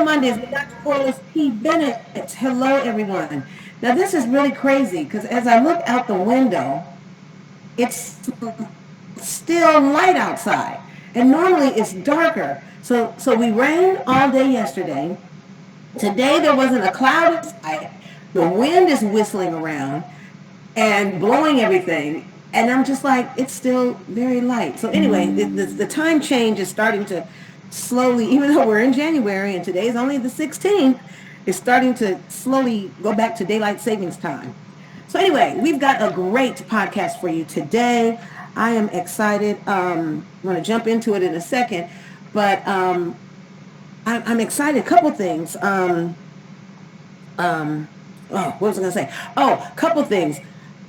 Mondays with Dr. Corliss Bennett. Hello, everyone. Now, this is really crazy because as I look out the window, it's still light outside, and normally it's darker. So we rained all day yesterday. Today there wasn't a cloud in sight. The wind is whistling around and blowing everything. And I'm just like, it's still very light. So anyway, the time change is starting to slowly, even though we're in January and today is only the 16th, it's starting to slowly go back to daylight savings time. So anyway, we've got a great podcast for you today. I am excited. I'm going to jump into it in a second, but I'm excited. A couple things. What was I going to say? Oh, a couple things.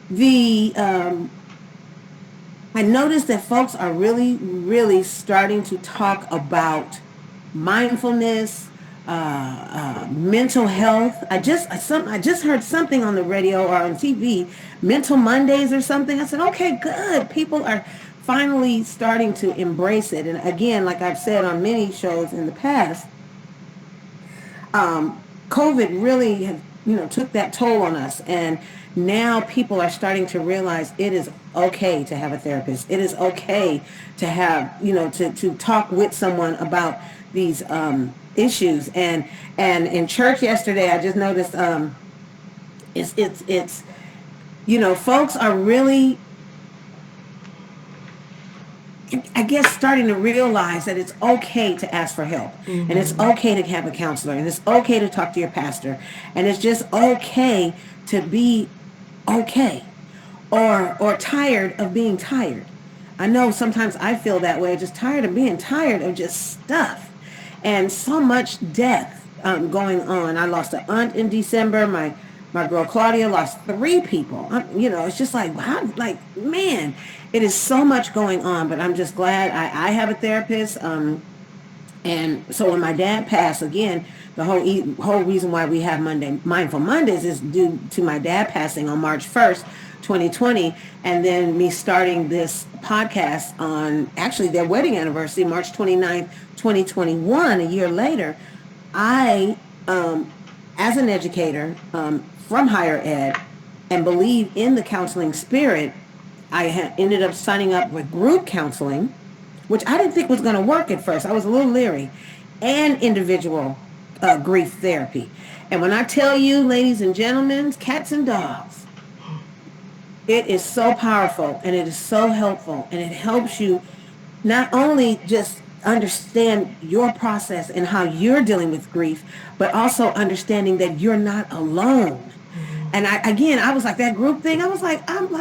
The I noticed that folks are really starting to talk about mindfulness, mental health. I just heard something on the radio or on TV, Mental Mondays or something. I said, okay, good. People are finally starting to embrace it. And again, like I've said on many shows in the past, COVID really, took that toll on us, and now people are starting to realize it is okay to have a therapist. It is okay to have, to talk with someone about these issues. And in church yesterday, I just noticed it's folks are really, I guess, starting to realize that it's okay to ask for help, and it's okay to have a counselor, and it's okay to talk to your pastor, and it's just okay to be okay, or tired of being tired. I know sometimes I feel that way, just tired of being tired of just stuff, and so much death going on. I lost an aunt in December. My girl Claudia lost 3 people. It's just like, wow, like, man, it is so much going on, but I'm just glad I have a therapist. And so when my dad passed, again, the whole reason why we have Mindful Mondays is due to my dad passing on March 1st, 2020, and then me starting this podcast on actually their wedding anniversary, March 29th, 2021, a year later. I, as an educator from higher ed and believe in the counseling spirit, I ended up signing up with group counseling, which I didn't think was going to work at first. I was a little leery, and individual grief therapy. And when I tell you, ladies and gentlemen, cats and dogs, it is so powerful, and it is so helpful, and it helps you not only just understand your process and how you're dealing with grief, but also understanding that you're not alone. And I was like, that group thing, it's like 5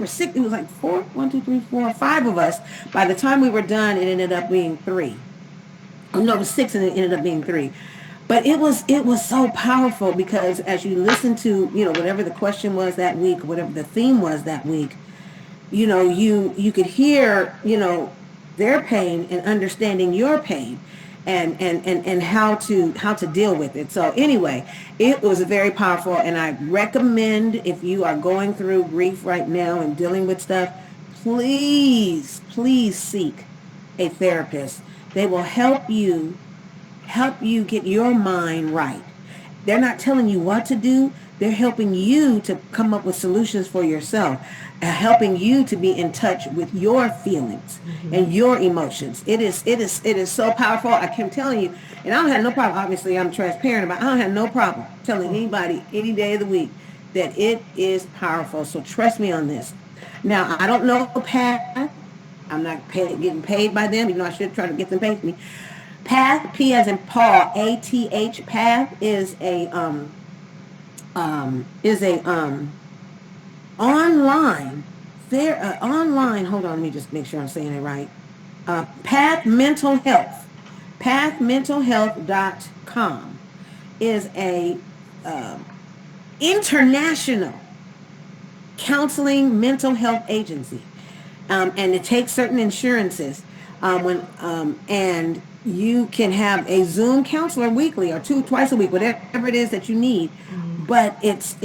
or 6, it was like 4, 1, 2, 3, 4, 5 of us. By the time we were done, it ended up being 3. Oh, no, it was 6 and it ended up being 3. But it was so powerful because as you listen to, whatever the question was that week, whatever the theme was that week, you could hear, their pain and understanding your pain. And how to deal with it. So anyway, it was very powerful, and I recommend, if you are going through grief right now and dealing with stuff, please seek a therapist. They will help you get your mind right. They're not telling you what to do. They're helping you to come up with solutions for yourself, helping you to be in touch with your feelings and your emotions. It is so powerful. I keep telling you, and I don't have no problem. Obviously, I'm transparent, but I don't have no problem telling anybody any day of the week that it is powerful. So trust me on this. Now, I don't know Path. I'm not getting paid by them, even though I should try to get them paid for me. Path, P as in Paul, ATH. Path is a online hold on, let me just make sure I'm saying it right. Path Mental Health, pathmentalhealth.com is a international counseling mental health agency, and it takes certain insurances, and you can have a Zoom counselor weekly or twice a week, whatever it is that you need. But it's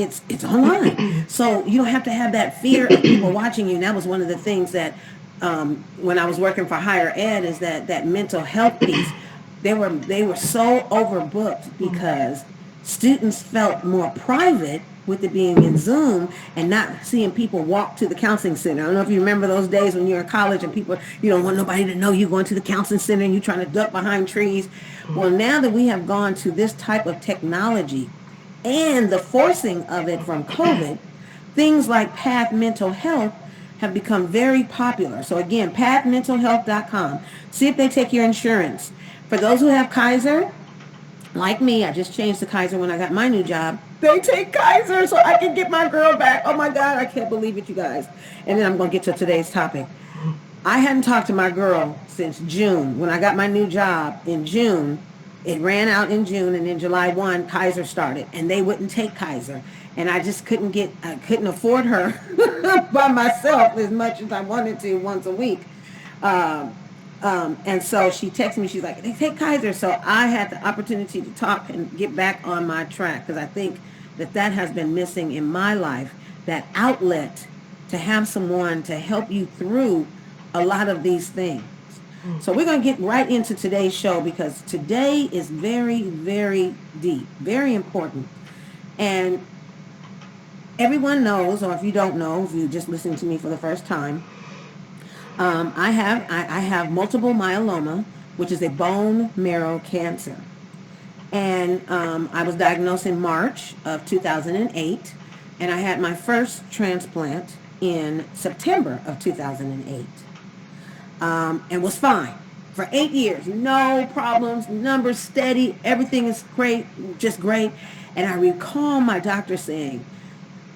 online, so you don't have to have that fear of people watching you. And that was one of the things that when I was working for higher ed, is that mental health piece. they were so overbooked because students felt more private with it being in Zoom and not seeing people walk to the counseling center. I don't know if you remember those days when you're in college and people, you don't want nobody to know you're going to the counseling center and you're trying to duck behind trees. Well, now that we have gone to this type of technology and the forcing of it from COVID, things like Path Mental Health have become very popular. So again, pathmentalhealth.com. See if they take your insurance. For those who have Kaiser, like me, I just changed to Kaiser when I got my new job. They take Kaiser so I can get my girl back. Oh my God, I can't believe it, you guys. And then I'm going to get to today's topic. I hadn't talked to my girl since June. When I got my new job in June, it ran out in June, and then July 1, Kaiser started, and they wouldn't take Kaiser. And I just couldn't afford her by myself as much as I wanted to once a week. And so she texted me, she's like, they take Kaiser. So I had the opportunity to talk and get back on my track, because I think that has been missing in my life, that outlet to have someone to help you through a lot of these things. So we're going to get right into today's show, because today is very, very deep, very important. And everyone knows, or if you don't know, if you're just listening to me for the first time, I have multiple myeloma, which is a bone marrow cancer. And I was diagnosed in March of 2008, and I had my first transplant in September of 2008. And was fine for 8 years. No problems, numbers steady, everything is great, just great. And I recall my doctor saying,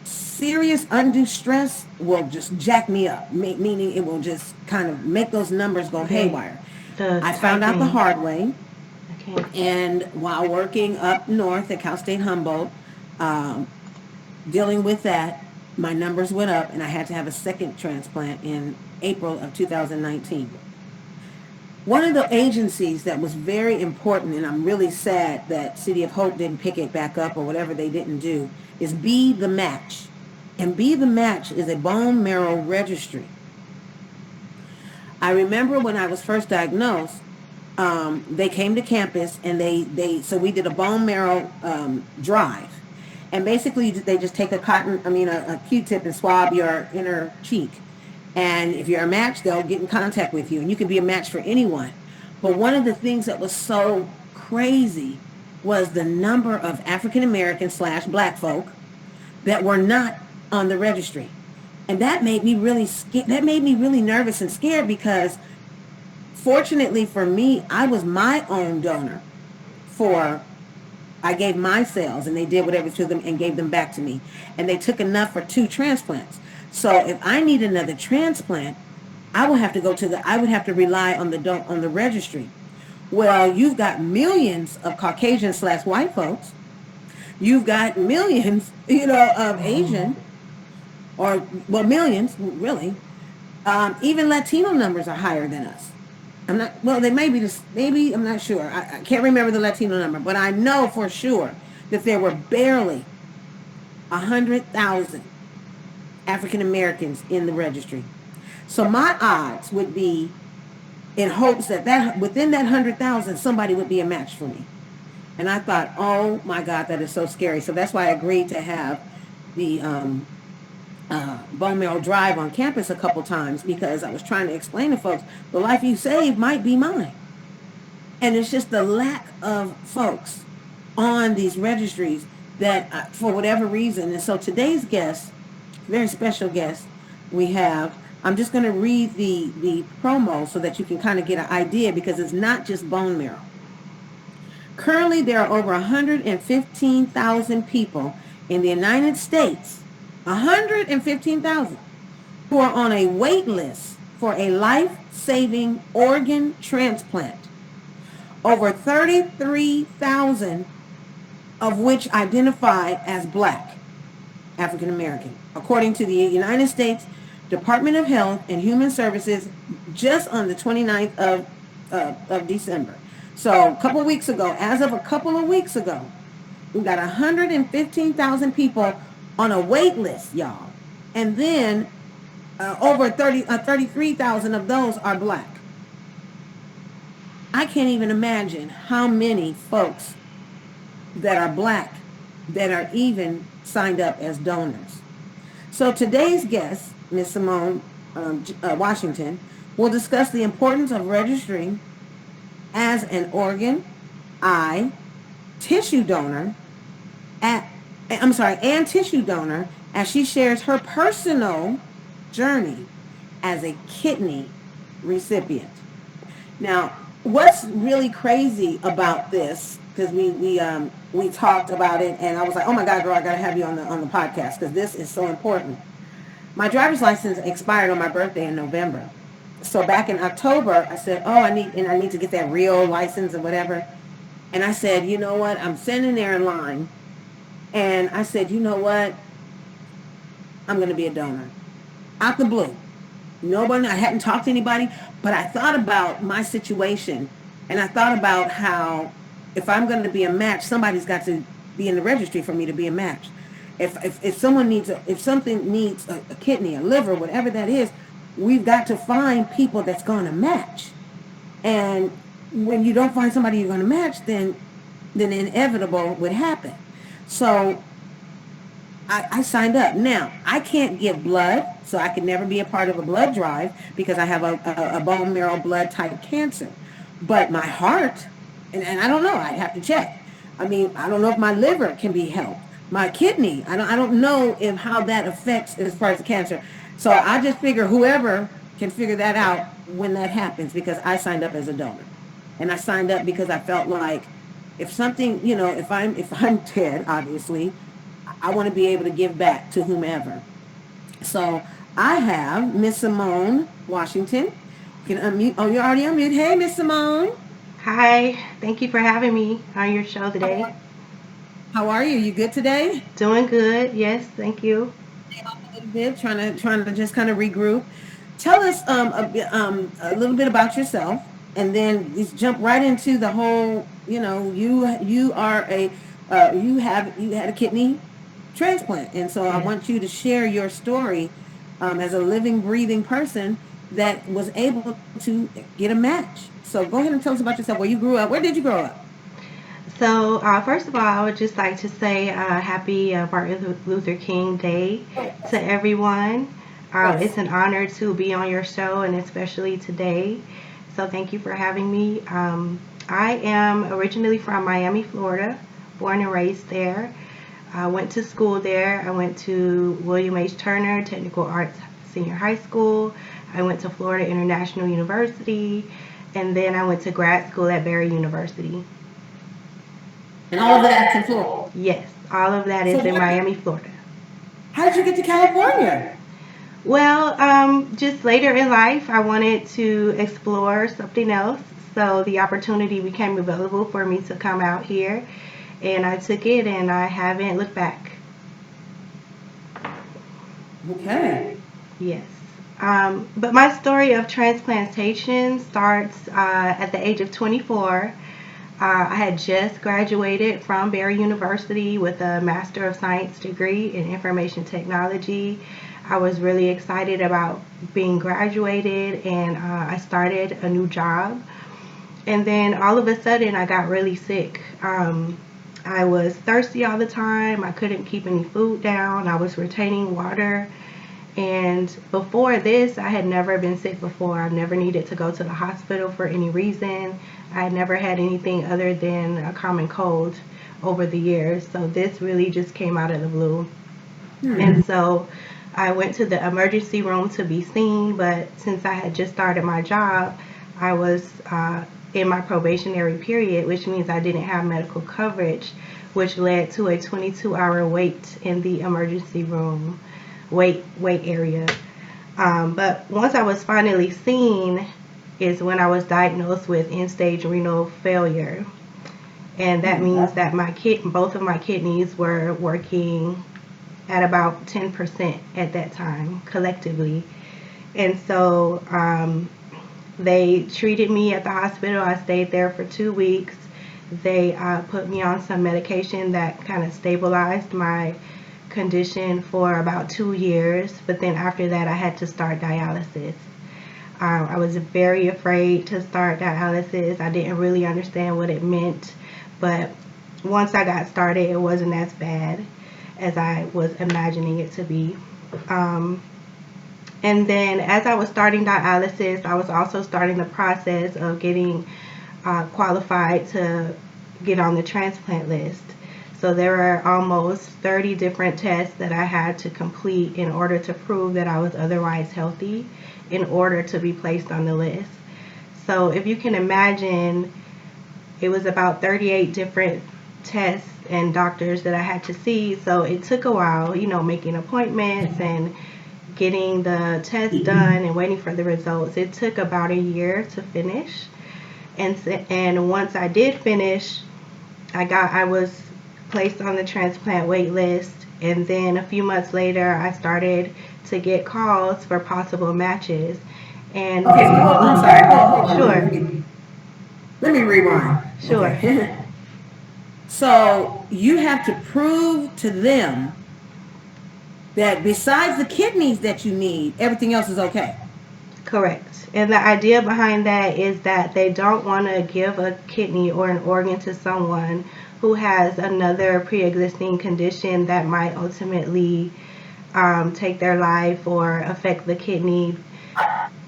serious undue stress will just jack me up, meaning it will just kind of make those numbers go haywire. I found out the hard way. Okay. And while working up north at Cal State Humboldt, dealing with that, my numbers went up, and I had to have a second transplant in April of 2019. One of the agencies that was very important, and I'm really sad that City of Hope didn't pick it back up or whatever they didn't do, is Be the Match. And Be the Match is a bone marrow registry. I remember when I was first diagnosed, they came to campus, and so we did a bone marrow drive. And basically they just take a Q-tip and swab your inner cheek. And if you're a match, they'll get in contact with you, and you can be a match for anyone. But one of the things that was so crazy was the number of African American / black folk that were not on the registry. And that made me really nervous and scared, because fortunately for me, I was my own donor. I gave my cells, and they did whatever to them and gave them back to me. And they took enough for 2 transplants. So if I need another transplant, I would have to rely on the registry. Well, you've got millions of Caucasian / white folks. You've got millions, of Asian, millions, really. Even Latino numbers are higher than us. I'm not sure. I can't remember the Latino number, but I know for sure that there were barely 100,000 African Americans in the registry. So my odds would be, in hopes that within that 100,000, somebody would be a match for me. And I thought, oh my God, that is so scary. So that's why I agreed to have the bone marrow drive on campus a couple times, because I was trying to explain to folks, the life you saved might be mine. And it's just the lack of folks on these registries that for whatever reason. And so today's guest, very special guest we have, I'm just going to read the promo so that you can kind of get an idea, because it's not just bone marrow. Currently, there are over 115,000 people in the United States, 115,000, who are on a wait list for a life-saving organ transplant. Over 33,000 of which identify as black, African American, according to the United States Department of Health and Human Services, just on the 29th of December. So a couple of weeks ago, as of a couple of weeks ago, we've got 115,000 people on a wait list, y'all. And then over 33,000 of those are black. I can't even imagine how many folks that are Black that are even signed up as donors. So today's guest, Ms. Somone Washington, will discuss the importance of registering as an organ, eye, tissue donor, at, and tissue donor as she shares her personal journey as a kidney recipient. Now, what's really crazy about this, because we talked about it, and I was like, oh my God, girl, I gotta have you on the podcast because this is so important. My driver's license expired on my birthday in November. So back in October, I said, oh, I need to get that real license or whatever. And I said, you know what? I'm sitting there in line, and I said, you know what? I'm going to be a donor. Out the blue. Nobody, I hadn't talked to anybody, but I thought about my situation, and I thought about how if I'm going to be a match, somebody's got to be in the registry for me to be a match. If someone needs if something needs a kidney, a liver, whatever that is, we've got to find people that's going to match. And when you don't find somebody you're going to match, then the inevitable would happen. So I signed up. Now, I can't give blood, so I can never be a part of a blood drive because I have a bone marrow blood type cancer. But my heart, and I don't know, I'd have to check. I mean, I don't know if my liver can be helped. My kidney, I don't know if how that affects as far as the cancer. So I just figure whoever can figure that out when that happens, because I signed up as a donor. And I signed up because I felt like if something, if I'm dead, obviously, I want to be able to give back to whomever. So I have Miss Somone Washington. You can unmute. Oh, you're already unmuted. Hey, Miss Somone. Hi, thank you for having me on your show today. How are you? You good today? Doing good, yes, thank you. A little bit, trying to just kind of regroup. Tell us a little bit about yourself, and then just jump right into the whole. You are a you had a kidney transplant, and so I Yes. want you to share your story as a living, breathing person that was able to get a match. So go ahead and tell us about yourself. Where you grew up? Where did you grow up? So, first of all, I would just like to say happy Martin Luther King Day to everyone. Yes. It's an honor to be on your show, and especially today. So, thank you for having me. I am originally from Miami, Florida, born and raised there. I went to school there. I went to William H. Turner Technical Arts Senior High School. I went to Florida International University, and then I went to grad school at Barry University. And all of that's in Florida. Yes, all of that So is in Miami, Florida. how did you get to California? Well, just later in life, I wanted to explore something else. So the opportunity became available for me to come out here, and I took it, and I haven't looked back. Okay. Yes. But my story of transplantation starts at the age of 24. I had just graduated from Barry University with a Master of Science degree in Information Technology. I was really excited about being graduated, and I started a new job. And then all of a sudden, I got really sick. I was thirsty all the time. I couldn't keep any food down. I was retaining water. And before this, I had never been sick before. I never needed to go to the hospital for any reason. I had never had anything other than a common cold over the years. So this really just came out of the blue. Hmm. And so I went to the emergency room to be seen, but since I had just started my job, I was in my probationary period, which means I didn't have medical coverage, which led to a 22-hour wait in the emergency room wait area. But once I was finally seen is when I was diagnosed with end-stage renal failure. And that Hmm. means that both of my kidneys were working at about 10% at that time collectively. And so they treated me at the hospital. I stayed there for 2 weeks. They put me on some medication that kind of stabilized my condition for about 2 years. But then after that, I had to start dialysis. I was very afraid to start dialysis. I didn't really understand what it meant, but once I got started, it wasn't as bad as I was imagining it to be. Um, and then as I was starting dialysis, I was also starting the process of getting qualified to get on the transplant list. So there were almost 30 different tests that I had to complete in order to prove that I was otherwise healthy in order to be placed on the list. So if you can imagine, it was about 38 different tests and doctors that I had to see. So it took a while, making appointments and getting the test done and waiting for the results. It took about a year to finish. And once I did finish, I was placed on the transplant wait list, and then a few months later I started to get calls for possible matches. And Okay, so I'm sorry. Hold on. sure, Let me rewind. sure. Okay. So you have to prove to them that besides the kidneys that you need, everything else is okay. Correct. And the idea behind that is that they don't want to give a kidney or an organ to someone who has another pre-existing condition that might ultimately take their life or affect the kidney.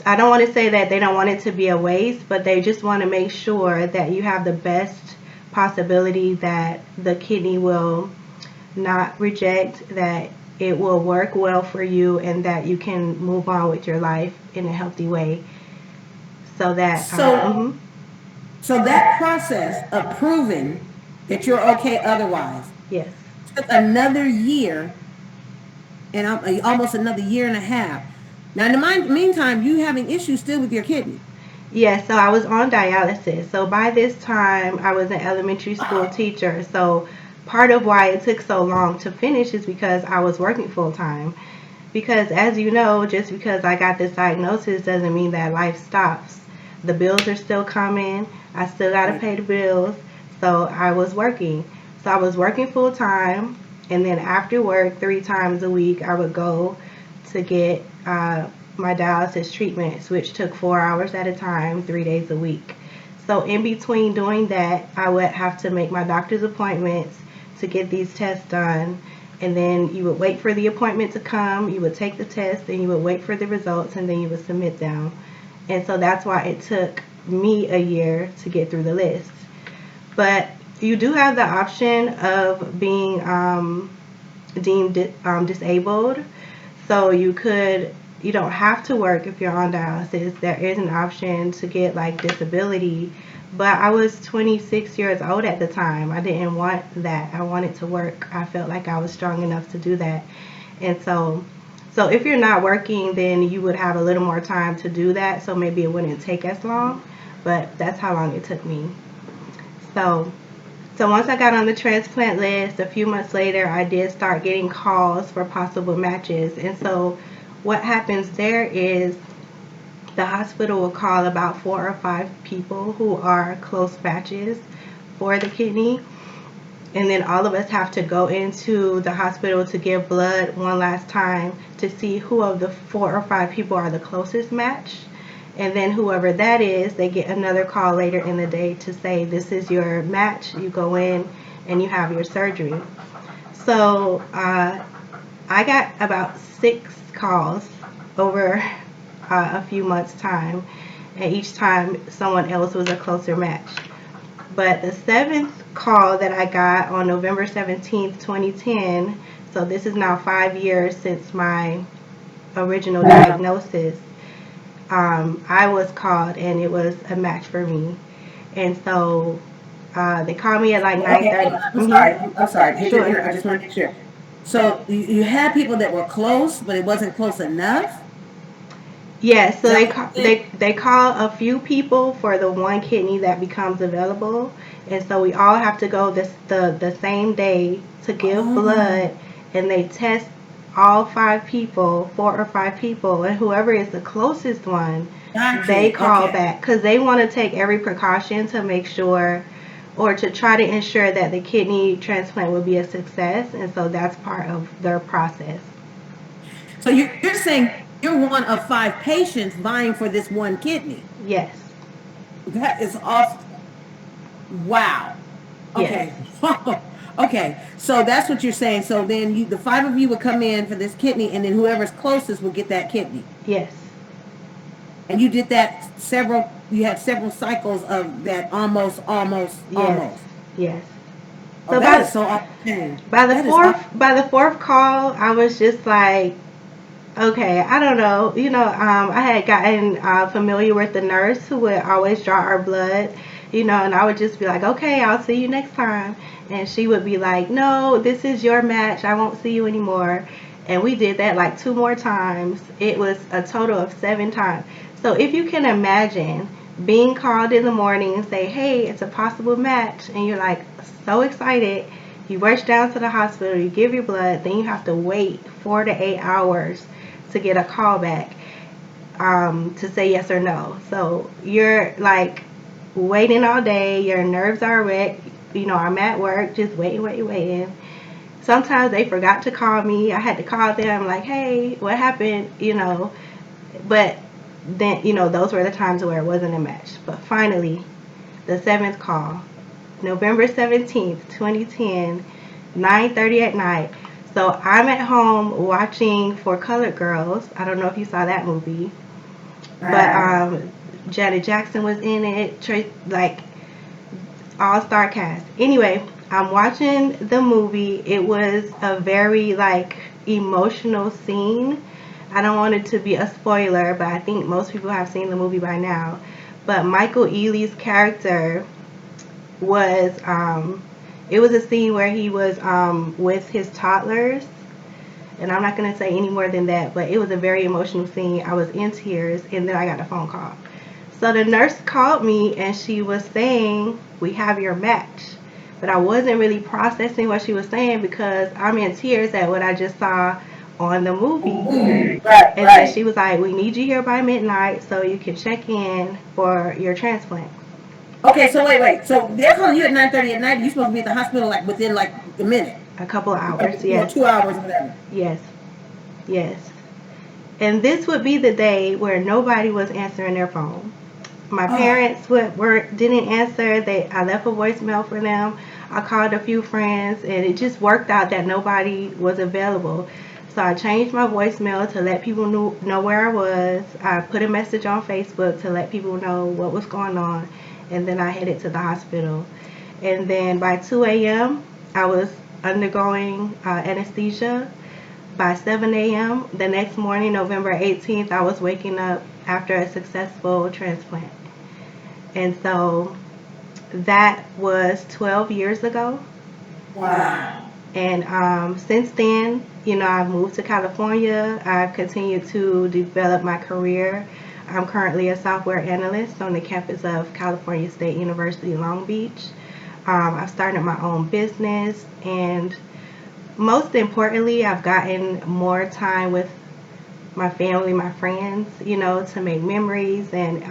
I don't want to say that they don't want it to be a waste, but they just want to make sure that you have the best possibility that the kidney will not reject, that it will work well for you, and that you can move on with your life in a healthy way. So that, So so that process of proving that you're okay otherwise yes. took another year and almost another year and a half. Now, in the meantime, you having issues still with your kidney. Yes, so I was on dialysis. So by this time, I was an elementary school teacher. So part of why it took so long to finish is because I was working full time. Because as you know, just because I got this diagnosis doesn't mean that life stops. The bills are still coming. I still got to Right. pay the bills. So I was working. So I was working full time. And then after work, 3 times a week, I would go to get my dialysis treatments, which took 4 hours at a time, 3 days a week. So in between doing that, I would have to make my doctor's appointments to get these tests done. And then you would wait for the appointment to come, you would take the test, and you would wait for the results, and then you would submit them. And so that's why it took me a year to get through the list. But you do have the option of being deemed disabled. So you don't have to work if you're on dialysis. There is an option to get like disability. But I was 26 years old at the time. I didn't want that. I wanted to work. I felt like I was strong enough to do that. And so if you're not working, then you would have a little more time to do that. So maybe it wouldn't take as long. But that's how long it took me. So so once I got on the transplant list, a few months later, I did start getting calls for possible matches. And so what happens there is the hospital will call about 4 or 5 people who are close matches for the kidney. And then all of us have to go into the hospital to give blood one last time to see who of the 4 or 5 people are the closest match. And then whoever that is, they get another call later in the day to say, this is your match. You go in and you have your surgery. So I got about 6 calls over a few months' time. And each time someone else was a closer match. But the seventh call that I got on November 17th, 2010, so this is now 5 years since my original diagnosis, I was called and it was a match for me. And so they called me at like Okay, 9:30. I'm sorry. I'm sorry. Sure. I just want to make sure. So you had people that were close, but it wasn't close enough. Yes, so Is that they what call, you said? they call a few people for the one kidney that becomes available, and so we all have to go the same day to give Oh, blood, and they test all 5 people, 4 or 5 people, and whoever is the closest one, got they you. call Okay. back because they want to take every precaution to make sure or to try to ensure that the kidney transplant will be a success, and so that's part of their process. So you're saying You're one of 5 patients vying for this one kidney. Yes. That is off. Wow. Yes. Okay. Okay. So that's what you're saying. So then the 5 of you would come in for this kidney, and then whoever's closest will get that kidney. Yes. And you did that several. You had several cycles of that, almost, almost, Yes. almost. Yes. Oh, So that is so off the chain. That is off. by the fourth call, I was just like, okay, I don't know. I had gotten familiar with the nurse who would always draw our blood, and I would just be like, okay, I'll see you next time. And she would be like, no, this is your match. I won't see you anymore. And we did that like 2 more times. It was a total of 7 times. So if you can imagine being called in the morning and say, hey, it's a possible match, and you're like so excited, you rush down to the hospital, you give your blood, then you have to wait 4 to 8 hours to get a call back to say yes or no. So you're like waiting all day, your nerves are wrecked. I'm at work just waiting, waiting, waiting. Sometimes they forgot to call me. I had to call them like, hey, what happened? But then, those were the times where it wasn't a match. But finally, the seventh call, November 17th, 2010, 9:30 at night. So I'm at home watching For Colored Girls. I don't know if you saw that movie, but Janet Jackson was in it. Like all-star cast. Anyway, I'm watching the movie. It was a very like emotional scene. I don't want it to be a spoiler, but I think most people have seen the movie by now. But Michael Ealy's character was it was a scene where he was with his toddlers, and I'm not going to say any more than that, but it was a very emotional scene. I was in tears, and then I got a phone call. So the nurse called me, and she was saying, we have your match. But I wasn't really processing what she was saying because I'm in tears at what I just saw on the movie. Right, And then right. she was like, we need you here by midnight so you can check in for your transplant. Okay, so wait, wait. So they're calling you at 9:30 at night. And you're supposed to be at the hospital like within like a minute, A couple of hours, yes. 2 hours, whatever. Yes, yes. And this would be the day where nobody was answering their phone. My Oh, parents didn't answer. I left a voicemail for them. I called a few friends, and it just worked out that nobody was available. So I changed my voicemail to let people know where I was. I put a message on Facebook to let people know what was going on, and then I headed to the hospital. And then by 2 a.m., I was undergoing anesthesia. By 7 a.m. the next morning, November 18th, I was waking up after a successful transplant. And so that was 12 years ago. wow. And since then, I've moved to California. I've continued to develop my career. I'm currently a software analyst on the campus of California State University, Long Beach. I've started my own business, and most importantly, I've gotten more time with my family, my friends, to make memories. And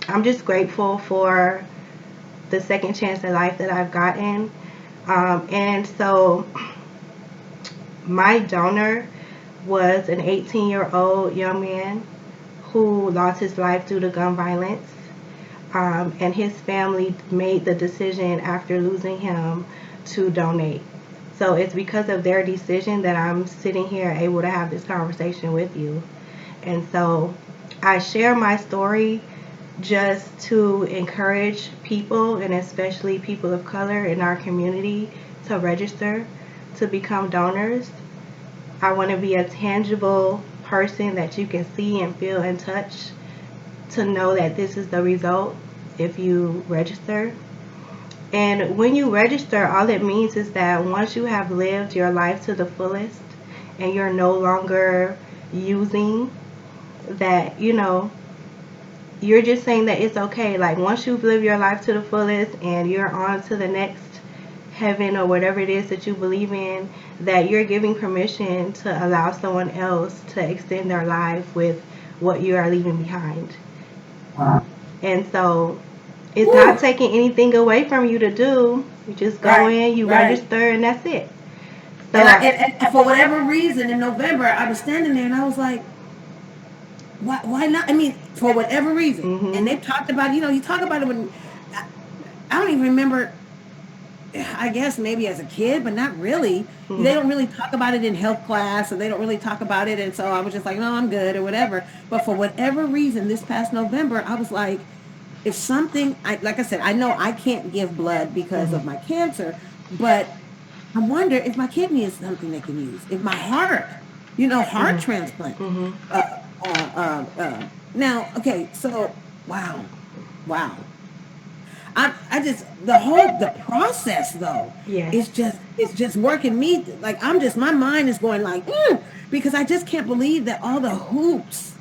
I'm just grateful for the second chance at life that I've gotten. And so my donor was an 18-year-old young man who lost his life due to gun violence. And his family made the decision after losing him to donate. So it's because of their decision that I'm sitting here able to have this conversation with you. And so I share my story just to encourage people, and especially people of color in our community, to register to become donors. I want to be a tangible person that you can see and feel and touch, to know that this is the result if you register. And when you register, all it means is that once you have lived your life to the fullest and you're no longer using, that, you're just saying that it's okay. Like once you've lived your life to the fullest and you're on to the next heaven or whatever it is that you believe in, that you're giving permission to allow someone else to extend their life with what you are leaving behind. And so it's not Whew. taking anything away from you to do. You just go Right, in, you right. register, and that's it. So And for whatever reason, in November, I was standing there and I was like, why not? I mean, for whatever reason. And Mhm. they've talked about, you talk about it when I, I don't even remember. I guess maybe as a kid, but not really. They Mhm. don't really talk about it in health class, and they don't really talk about it. And so I was just like, no, I'm good or whatever. But for whatever reason, this past November, I was like, if something, like I said, I know I can't give blood because Mhm. of my cancer, but I wonder if my kidney is something they can use. If my heart, heart Mhm. transplant. Mhm. Uh, now, okay, so wow, wow. I just the process though Yes. it's just working me like I'm just my mind is going like because I just can't believe that all the hoops.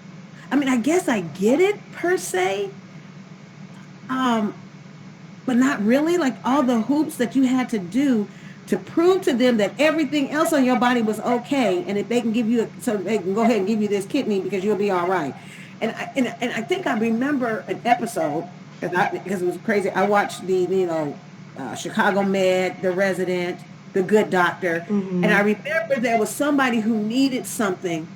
I mean, I guess I get it per se, um, but not really. Like all the hoops that you had to do to prove to them that everything else on your body was okay, and if they can give you so they can go ahead and give you this kidney because you'll be all right. And I think I remember an episode because it was crazy. I watched the Chicago Med, The Resident, The Good Doctor, and I Mhm. remember there was somebody who needed something,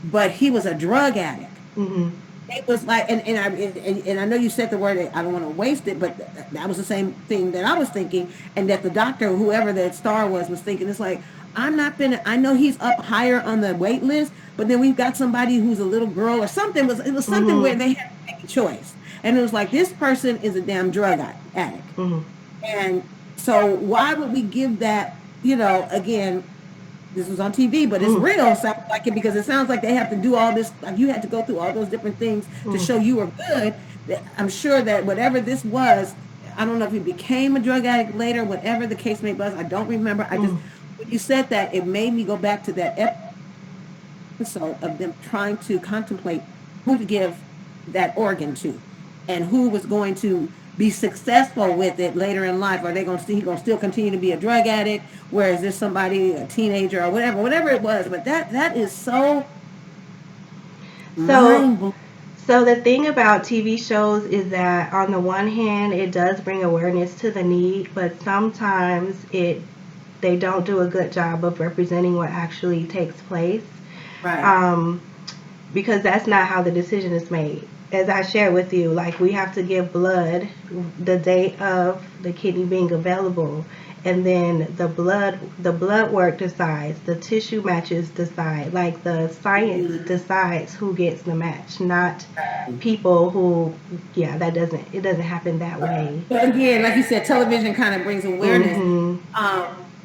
but he was a drug addict. Mhm. It was like, and I know you said the word. I don't want to waste it, but that was the same thing that I was thinking, and that the doctor, whoever that star was thinking. It's like I'm not gonna. I know he's up higher on the wait list, but then we've got somebody who's a little girl or something. It was something where Mhm. they had to make a choice, and it was like this person is a damn drug addict, Mhm. and so why would we give that? Again, this was on TV, but it's Mhm. real. Sounds like it because it sounds like they have to do all this. Like you had to go through all those different things to Mhm. show you were good. I'm sure that whatever this was, I don't know if he became a drug addict later, whatever the case may be. I don't remember. I just Mhm. when you said that, it made me go back to that episode of them trying to contemplate who to give that organ to and who was going to be successful with it later in life. Are they going to see he going to still continue to be a drug addict? Where is this somebody, a teenager or whatever it was? But that is so So, mind blowing. so the thing about TV shows is that on the one hand, it does bring awareness to the need, but sometimes they don't do a good job of representing what actually takes place. Right. Um, because that's not how the decision is made. As I shared with you, like we have to give blood the day of the kidney being available, and then the blood work decides, the tissue matches decide, like the science decides who gets the match, not people who, yeah, it doesn't happen that way. But again, like you said, television kind of brings awareness. Mhm.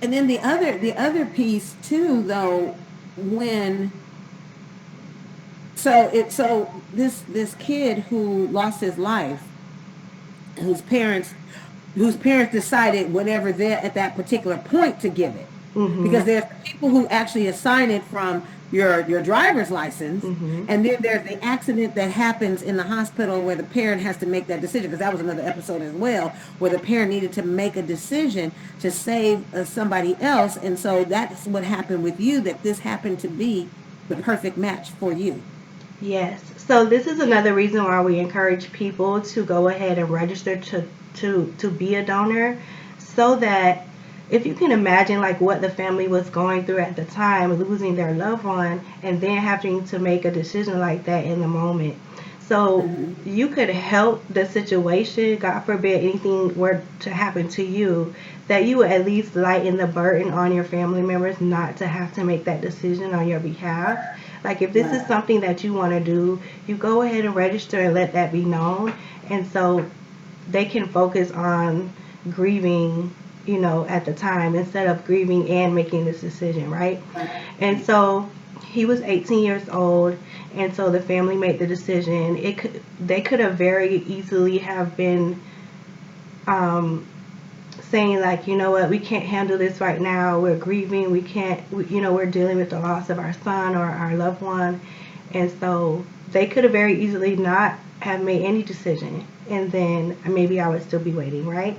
And then the other piece too, though, when this kid who lost his life, whose parents whose parents decided whatever they're at that particular point to give it. Because Mhm. there's people who actually assign it from your driver's license, Mhm. and then there's the accident that happens in the hospital where the parent has to make that decision, because that was another episode as well, where the parent needed to make a decision to save somebody else. And so that's what happened with you, that this happened to be the perfect match for you. Yes. So this is another reason why we encourage people to go ahead and register to be a donor, so that if you can imagine like what the family was going through at the time, losing their loved one and then having to make a decision like that in the moment. So Mhm. you could help the situation, God forbid anything were to happen to you, that you would at least lighten the burden on your family members not to have to make that decision on your behalf. Like if this is Right. something that you want to do, you go ahead and register and let that be known. And so they can focus on grieving, at the time instead of grieving and making this decision, right? And Right. so he was 18 years old, and so the family made the decision. They could have very easily have been um, saying like, you know what, we can't handle this right now. We're grieving. We can't. We're dealing with the loss of our son or our loved one, and so they could have very easily not have made any decision, and then maybe I would still be waiting, right?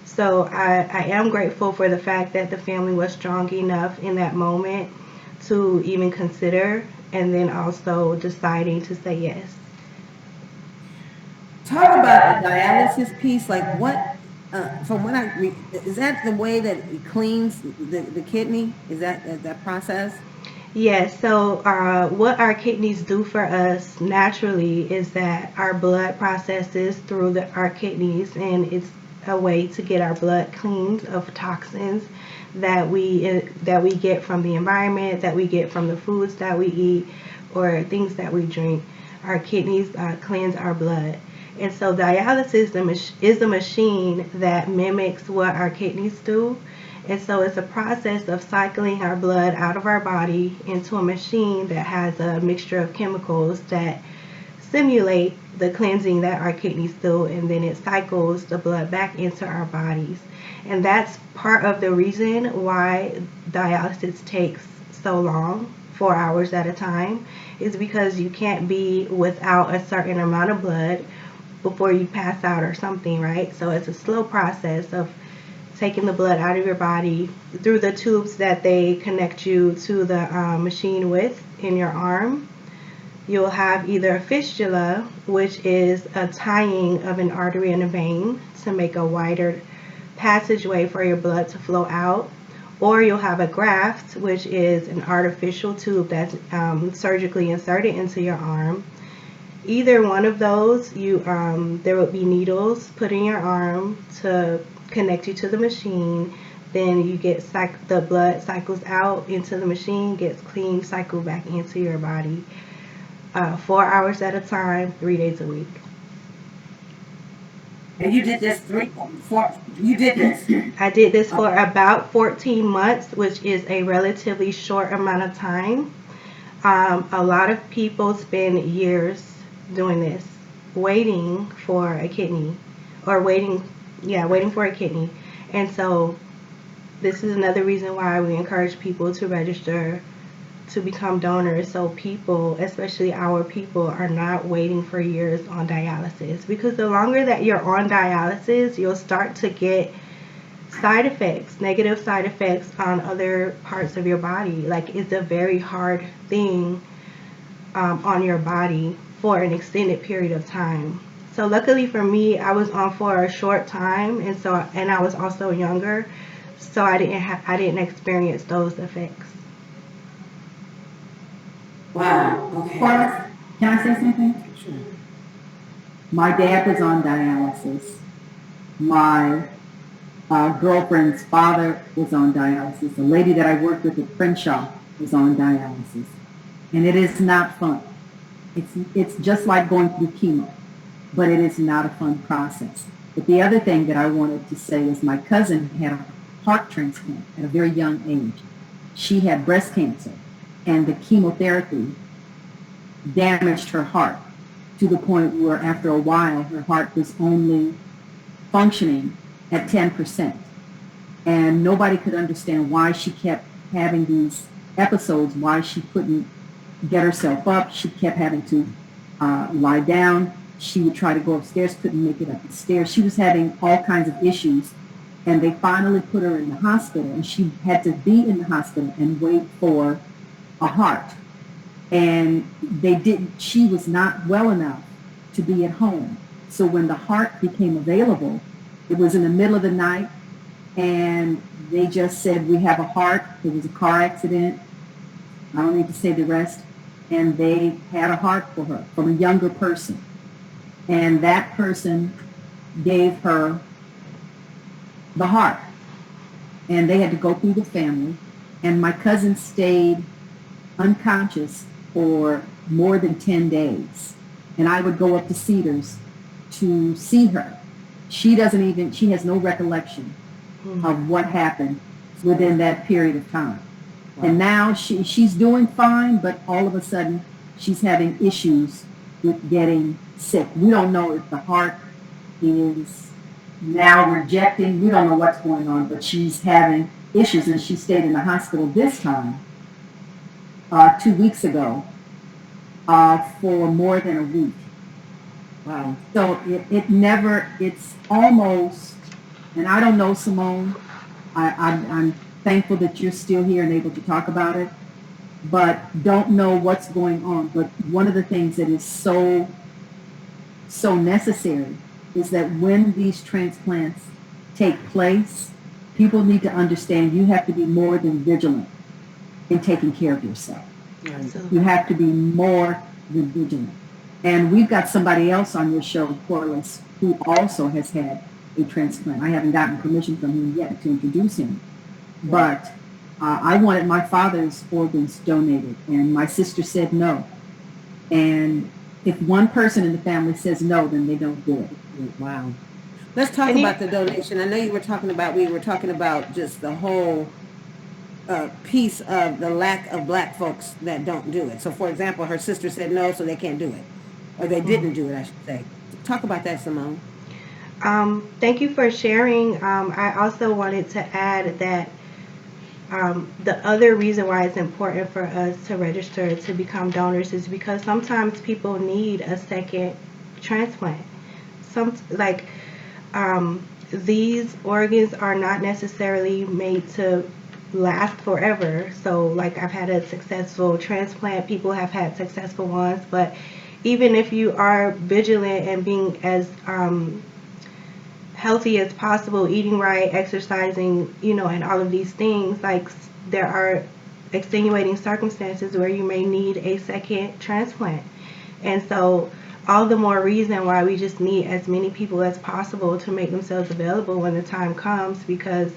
So I am grateful for the fact that the family was strong enough in that moment to even consider, and then also deciding to say yes. Talk about the dialysis piece. Like what, from what is that the way that it cleans the kidney? Is that process? Yes, so what our kidneys do for us naturally is that our blood processes through our kidneys, and it's a way to get our blood cleaned of toxins that we get from the environment, that we get from the foods that we eat, or things that we drink. Our kidneys cleanse our blood. And so dialysis is a machine that mimics what our kidneys do. And so it's a process of cycling our blood out of our body into a machine that has a mixture of chemicals that simulate the cleansing that our kidneys do, and then it cycles the blood back into our bodies. And that's part of the reason why dialysis takes so long, 4 hours at a time, is because you can't be without a certain amount of blood before you pass out or something, right? So it's a slow process of taking the blood out of your body through the tubes that they connect you to the machine with in your arm. You'll have either a fistula, which is a tying of an artery and a vein to make a wider passageway for your blood to flow out, or you'll have a graft, which is an artificial tube that's surgically inserted into your arm. Either one of those, there would be needles put in your arm to connect you to the machine. Then you get the blood cycles out into the machine, gets clean, cycled back into your body. 4 hours at a time, 3 days a week. And you did this you did this. I did this for about 14 months, which is a relatively short amount of time. A lot of people spend years doing this, waiting for a kidney, or waiting for a kidney. And so this is another reason why we encourage people to register to become donors, so people, especially our people, are not waiting for years on dialysis. Because the longer that you're on dialysis, you'll start to get side effects, negative side effects on other parts of your body. Like, it's a very hard thing on your body for an extended period of time. So luckily for me, I was on for a short time, and I was also younger, so I didn't experience those effects. Wow. Okay. Corliss, can I say something? Sure. My dad was on dialysis. My girlfriend's father was on dialysis. The lady that I worked with at Crenshaw was on dialysis. And it is not fun. It's just like going through chemo, but it is not a fun process. But the other thing that I wanted to say is my cousin had a heart transplant at a very young age. She had breast cancer, and the chemotherapy damaged her heart to the point where after a while her heart was only functioning at 10%. And nobody could understand why she kept having these episodes, why she couldn't get herself up. She kept having to lie down. She would try to go upstairs, couldn't make it up the stairs. She was having all kinds of issues. And they finally put her in the hospital, and she had to be in the hospital and wait for a heart. And she was not well enough to be at home. So when the heart became available, it was in the middle of the night, and they just said, we have a heart. There was a car accident. I don't need to say the rest. And they had a heart for her from a younger person. And that person gave her the heart. And they had to go through the family. And my cousin stayed unconscious for more than 10 days. And I would go up to Cedars to see her. She has no recollection of what happened within that period of time. Wow. And now she's doing fine, but all of a sudden she's having issues with getting sick. We don't know if the heart is now rejecting. We don't know what's going on, but she's having issues, and she stayed in the hospital this time, 2 weeks ago, for more than a week. Wow. So it's almost, and I don't know, Somone, I'm thankful that you're still here and able to talk about it, but don't know what's going on. But one of the things that is so necessary is that when these transplants take place, people need to understand you have to be more than vigilant. in taking care of yourself. Absolutely. You have to be more than vigilant. And we've got somebody else on your show, Corliss, who also has had a transplant. I haven't gotten permission from him yet to introduce him, but I wanted my father's organs donated, and my sister said no. And if one person in the family says no, then they don't do it. Wow. Let's talk about the donation. I know we were talking about just the whole piece of the lack of Black folks that don't do it. So, for example, her sister said no, so they can't do it. Or they didn't do it, I should say. Talk about that, Somone. Thank you for sharing. I also wanted to add that the other reason why it's important for us to register to become donors is because sometimes people need a second transplant. These organs are not necessarily made to last forever. So like I've had a successful transplant, people have had successful ones, but even if you are vigilant and being as healthy as possible, eating right, exercising, and all of these things, like there are extenuating circumstances where you may need a second transplant. And so all the more reason why we just need as many people as possible to make themselves available when the time comes, because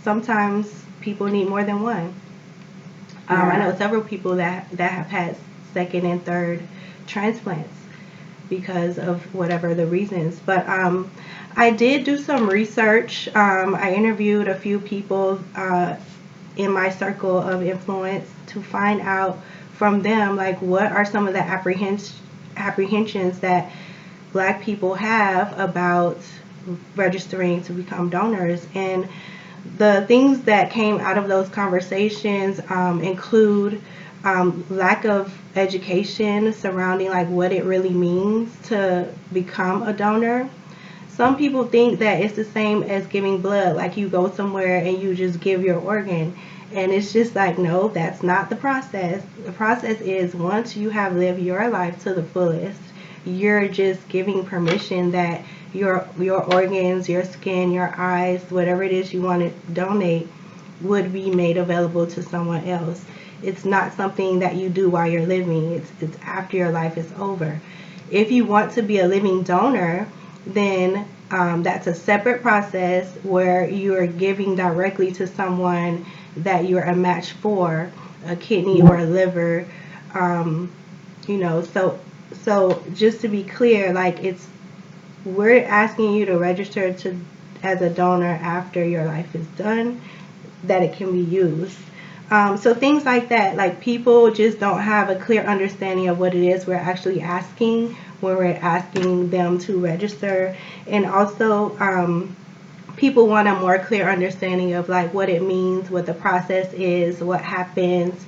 sometimes people need more than one. I know several people that have had second and third transplants because of whatever the reasons. But I did do some research. I interviewed a few people in my circle of influence to find out from them, like, what are some of the apprehensions that Black people have about registering to become donors. And the things that came out of those conversations include lack of education surrounding like what it really means to become a donor. Some people think that it's the same as giving blood, like you go somewhere and you just give your organ. And it's just like, no, that's not the process. The process is once you have lived your life to the fullest, you're just giving permission that your organs, your skin, your eyes, whatever it is you want to donate would be made available to someone else. It's not something that you do while you're living. It's after your life is over. If you want to be a living donor, then that's a separate process where you are giving directly to someone that you're a match for, a kidney or a liver. So just to be clear, like we're asking you to register as a donor after your life is done, that it can be used. So things like that, like people just don't have a clear understanding of what it is we're actually asking when we're asking them to register. And also people want a more clear understanding of like what it means, what the process is, what happens.